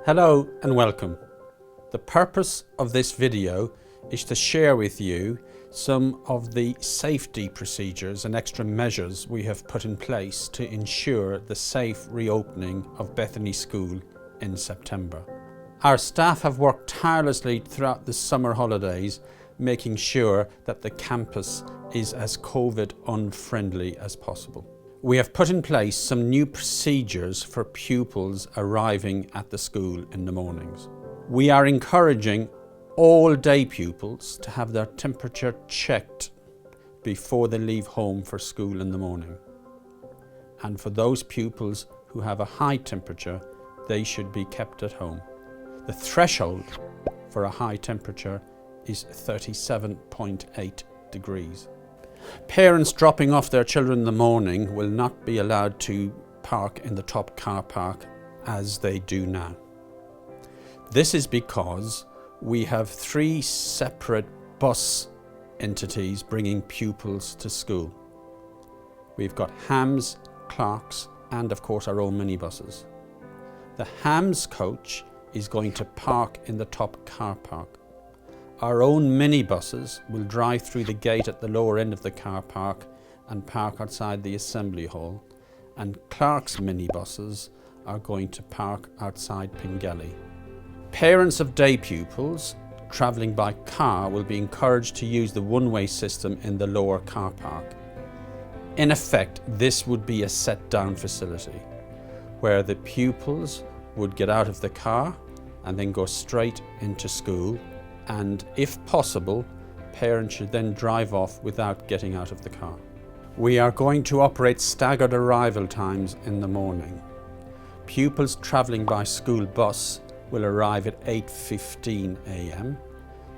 Hello and welcome. The purpose of this video is to share with you some of the safety procedures and extra measures we have put in place to ensure the safe reopening of Bethany School in September. Our staff have worked tirelessly throughout the summer holidays, making sure that the campus is as COVID unfriendly as possible. We have put in place some new procedures for pupils arriving at the school in the mornings. We are encouraging all day pupils to have their temperature checked before they leave home for school in the morning. And for those pupils who have a high temperature, they should be kept at home. The threshold for a high temperature is 37.8 degrees. Parents dropping off their children in the morning will not be allowed to park in the top car park as they do now. This is because we have 3 separate bus entities bringing pupils to school. We've got Hams, Clarks, and of course our own minibuses. The Hams coach is going to park in the top car park. Our own minibuses will drive through the gate at the lower end of the car park and park outside the assembly hall, and Clark's minibuses are going to park outside Pengelly. Parents of day pupils travelling by car will be encouraged to use the one-way system in the lower car park. In effect, this would be a set-down facility where the pupils would get out of the car and then go straight into school, and if possible, parents should then drive off without getting out of the car. We are going to operate staggered arrival times in the morning. Pupils travelling by school bus will arrive at 8:15 a.m.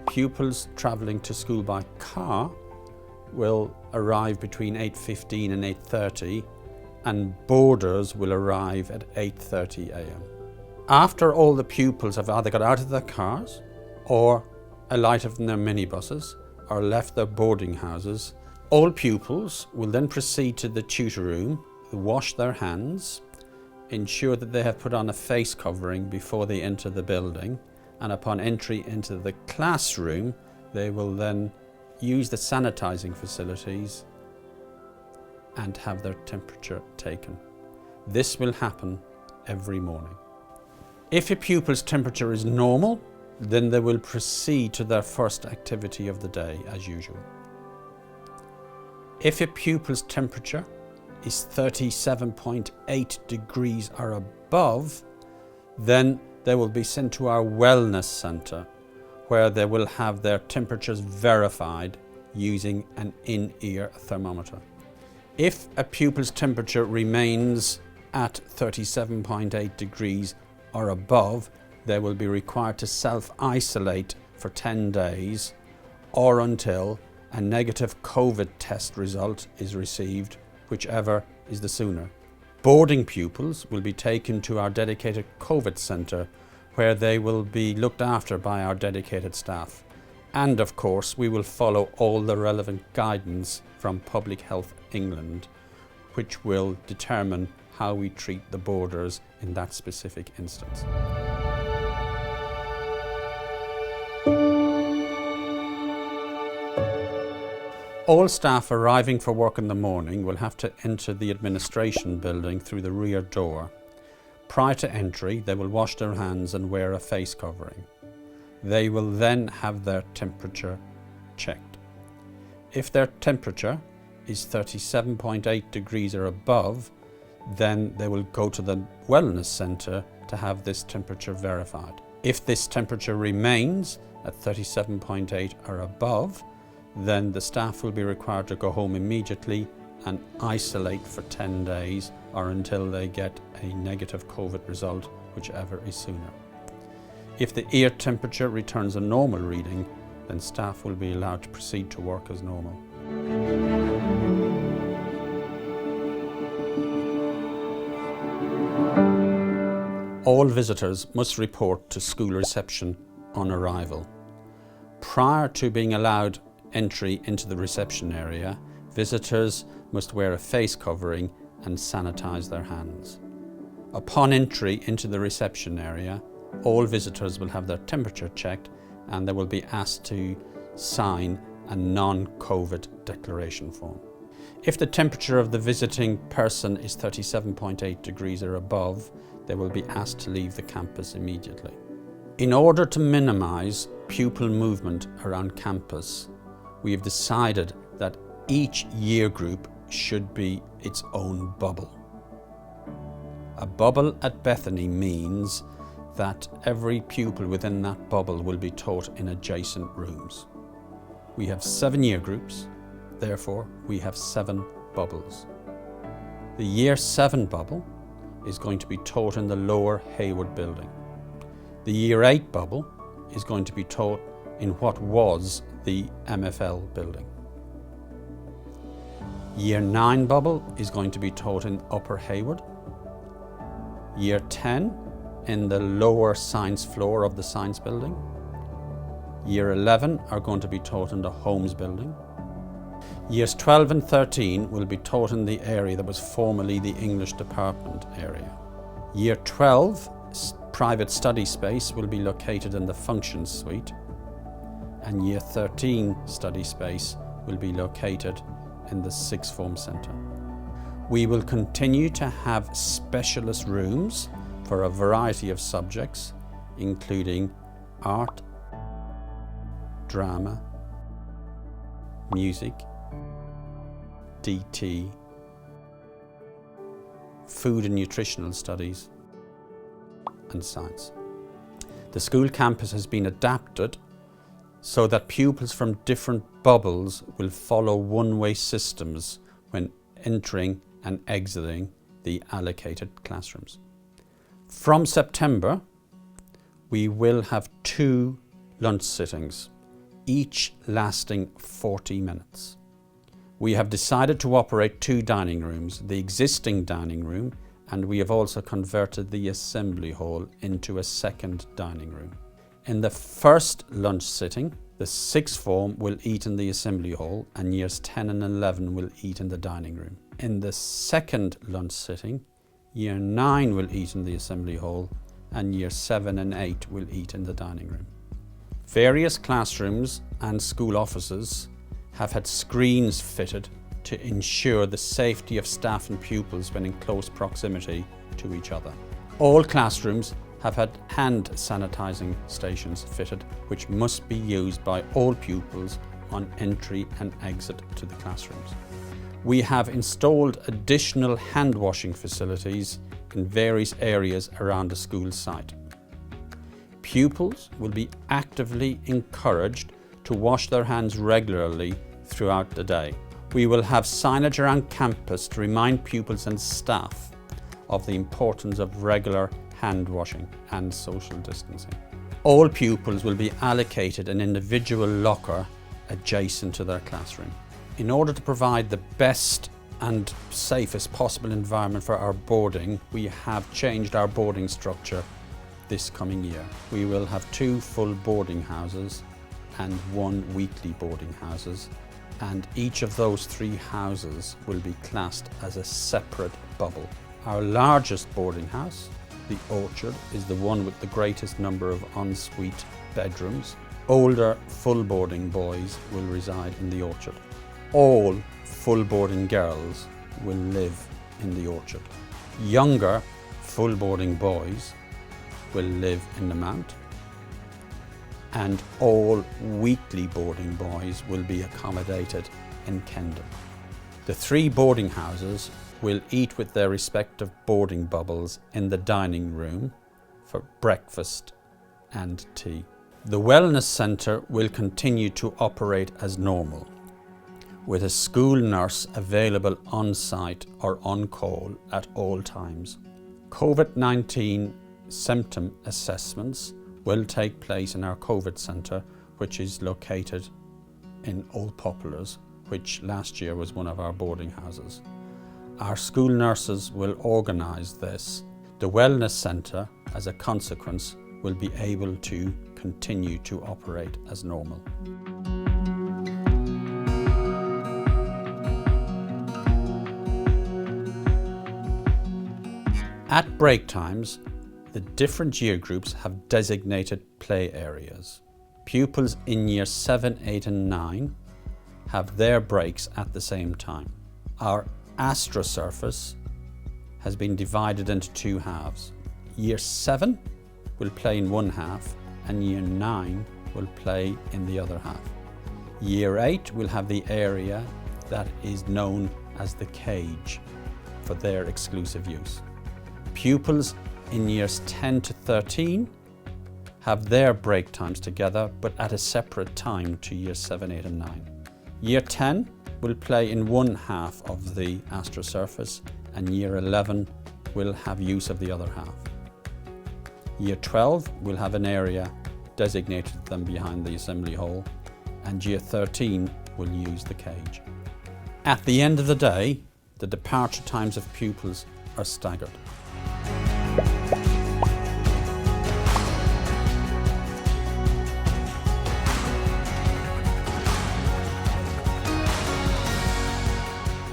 Pupils travelling to school by car will arrive between 8:15 and 8:30, and boarders will arrive at 8:30 a.m. After all the pupils have either got out of their cars or alighted from their minibuses or left their boarding houses, all pupils will then proceed to the tutor room, wash their hands, ensure that they have put on a face covering before they enter the building, and upon entry into the classroom, they will then use the sanitizing facilities and have their temperature taken. This will happen every morning. If a pupil's temperature is normal, then they will proceed to their first activity of the day as usual. If a pupil's temperature is 37.8 degrees or above, then they will be sent to our wellness centre, where they will have their temperatures verified using an in-ear thermometer. If a pupil's temperature remains at 37.8 degrees or above, they will be required to self-isolate for 10 days or until a negative COVID test result is received, whichever is the sooner. Boarding pupils will be taken to our dedicated COVID centre, where they will be looked after by our dedicated staff. And of course, we will follow all the relevant guidance from Public Health England, which will determine how we treat the boarders in that specific instance. All staff arriving for work in the morning will have to enter the administration building through the rear door. Prior to entry, they will wash their hands and wear a face covering. They will then have their temperature checked. If their temperature is 37.8 degrees or above, then they will go to the wellness centre to have this temperature verified. If this temperature remains at 37.8 or above, then the staff will be required to go home immediately and isolate for 10 days or until they get a negative COVID result, whichever is sooner. If the ear temperature returns a normal reading, then staff will be allowed to proceed to work as normal. All visitors must report to school reception on arrival. Prior to being allowed entry into the reception area, visitors must wear a face covering and sanitize their hands. Upon entry into the reception area, all visitors will have their temperature checked and they will be asked to sign a non-COVID declaration form. If the temperature of the visiting person is 37.8 degrees or above, they will be asked to leave the campus immediately. In order to minimise pupil movement around campus, we have decided that each year group should be its own bubble. A bubble at Bethany means that every pupil within that bubble will be taught in adjacent rooms. We have 7 year groups, therefore we have 7 bubbles. The Year 7 bubble is going to be taught in the lower Hayward building. The Year 8 bubble is going to be taught in what was the MFL building. Year 9 bubble is going to be taught in Upper Hayward. Year 10 in the lower science floor of the science building. Year 11 are going to be taught in the Holmes building. Years 12 and 13 will be taught in the area that was formerly the English department area. Year 12 private study space will be located in the function suite, and Year 13 study space will be located in the sixth form centre. We will continue to have specialist rooms for a variety of subjects, including art, drama, music, DT, food and nutritional studies, and science. The school campus has been adapted so that pupils from different bubbles will follow one-way systems when entering and exiting the allocated classrooms. From September, we will have 2 lunch sittings, each lasting 40 minutes. We have decided to operate 2 dining rooms, the existing dining room, and we have also converted the assembly hall into a second dining room. In the first lunch sitting, the sixth form will eat in the assembly hall and years 10 and 11 will eat in the dining room. In the second lunch sitting, year 9 will eat in the assembly hall and year 7 and 8 will eat in the dining room. Various classrooms and school offices have had screens fitted to ensure the safety of staff and pupils when in close proximity to each other. All classrooms have had hand sanitizing stations fitted, which must be used by all pupils on entry and exit to the classrooms. We have installed additional hand washing facilities in various areas around the school site. Pupils will be actively encouraged to wash their hands regularly throughout the day. We will have signage around campus to remind pupils and staff of the importance of regular hand washing and social distancing. All pupils will be allocated an individual locker adjacent to their classroom. In order to provide the best and safest possible environment for our boarding, we have changed our boarding structure this coming year. We will have 2 full boarding houses and 1 weekly boarding houses, and each of those 3 houses will be classed as a separate bubble. Our largest boarding house, the Orchard, is the one with the greatest number of ensuite bedrooms. Older full boarding boys will reside in the Orchard. All full boarding girls will live in the Orchard. Younger full boarding boys will live in the Mount, and all weekly boarding boys will be accommodated in Kendal. The 3 boarding houses will eat with their respective boarding bubbles in the dining room for breakfast and tea. The Wellness Centre will continue to operate as normal, with a school nurse available on site or on call at all times. COVID-19 symptom assessments will take place in our COVID centre, which is located in Old Poplars, which last year was one of our boarding houses. Our school nurses will organise this. The Wellness Centre, as a consequence, will be able to continue to operate as normal. At break times, The different year groups have designated play areas. Pupils in year 7, 8 and 9 have their breaks at the same time. Our astrosurface has been divided into two halves. Year 7 will play in one half and year 9 will play in the other half. Year 8 will have the area that is known as the cage for their exclusive use. Pupils in years 10 to 13 have their break times together, but at a separate time to year 7, 8 and 9. Year 10 will play in one half of the astrosurface and year 11 will have use of the other half. Year 12 will have an area designated to them behind the assembly hall, and year 13 will use the cage. At the end of the day, the departure times of pupils are staggered.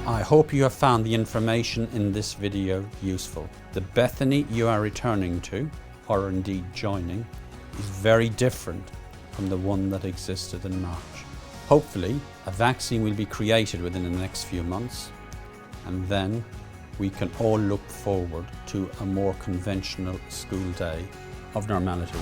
I hope you have found the information in this video useful. The Bethany you are returning to, or indeed joining, is very different from the one that existed in March. Hopefully, a vaccine will be created within the next few months, and then we can all look forward to a more conventional school day of normality.